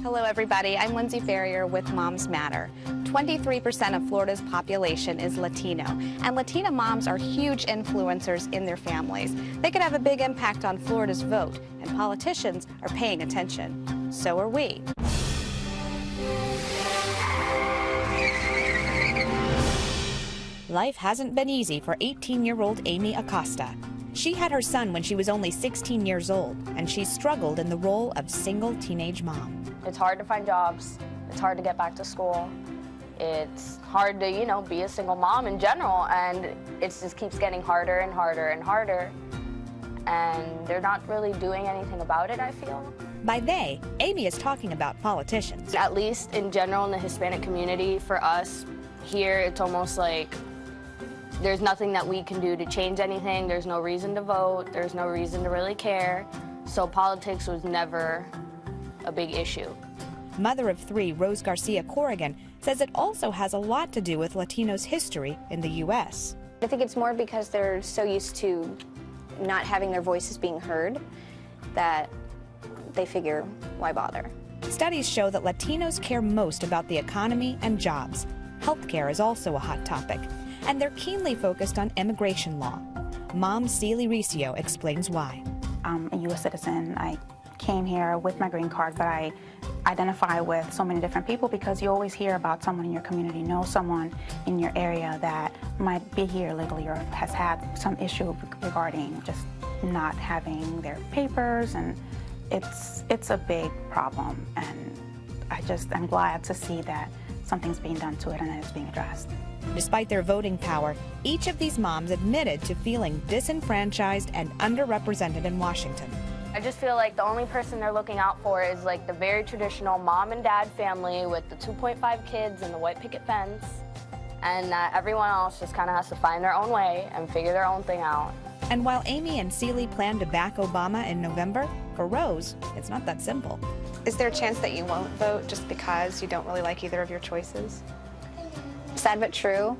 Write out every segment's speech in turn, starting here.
Hello, everybody. I'm Lindsay Ferrier with Moms Matter. 23% of Florida's population is Latino, and Latina moms are huge influencers in their families. They could have a big impact on Florida's vote, and politicians are paying attention. So are we. Life hasn't been easy for 18-year-old Amy Acosta. She had her son when she was only 16 years old, and she struggled in the role of single teenage mom. It's hard to find jobs. It's hard to get back to school. It's hard to, be a single mom in general, and it just keeps getting harder and harder and harder. And they're not really doing anything about it, I feel. By they, Amy is talking about politicians. At least in general in the Hispanic community, for us here, it's almost like there's nothing that we can do to change anything. There's no reason to vote. There's no reason to really care. So politics was never a big issue. Mother of three, Rose Garcia Corrigan, says it also has a lot to do with Latinos' history in the U.S. I think it's more because they're so used to not having their voices being heard that they figure, why bother? Studies show that Latinos care most about the economy and jobs. Healthcare is also a hot topic, and they're keenly focused on immigration law. Mom Celie Riccio explains why. I'm a U.S. citizen. I came here with my green card, but I identify with so many different people because you always hear about someone in your community, know someone in your area that might be here illegally or has had some issue regarding just not having their papers, and it's a big problem, and I'm glad to see that something's being done to it and that it's being addressed. Despite their voting power, each of these moms admitted to feeling disenfranchised and underrepresented in Washington. I just feel like the only person they're looking out for is like the very traditional mom and dad family with the 2.5 kids and the white picket fence, and everyone else just kind of has to find their own way and figure their own thing out. And while Amy and Celie plan to back Obama in November, for Rose, it's not that simple. Is there a chance that you won't vote just because you don't really like either of your choices? Sad but true.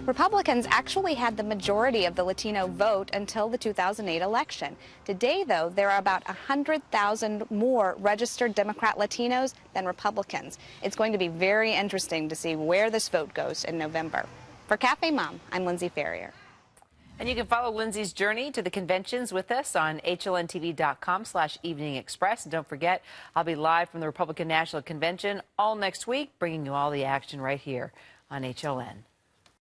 Republicans actually had the majority of the Latino vote until the 2008 election. Today, though, there are about 100,000 more registered Democrat Latinos than Republicans. It's going to be very interesting to see where this vote goes in November. For Cafe Mom, I'm Lindsay Ferrier. And you can follow Lindsay's journey to the conventions with us on HLNTV.com/Evening Express. And don't forget, I'll be live from the Republican National Convention all next week, bringing you all the action right here on HLN.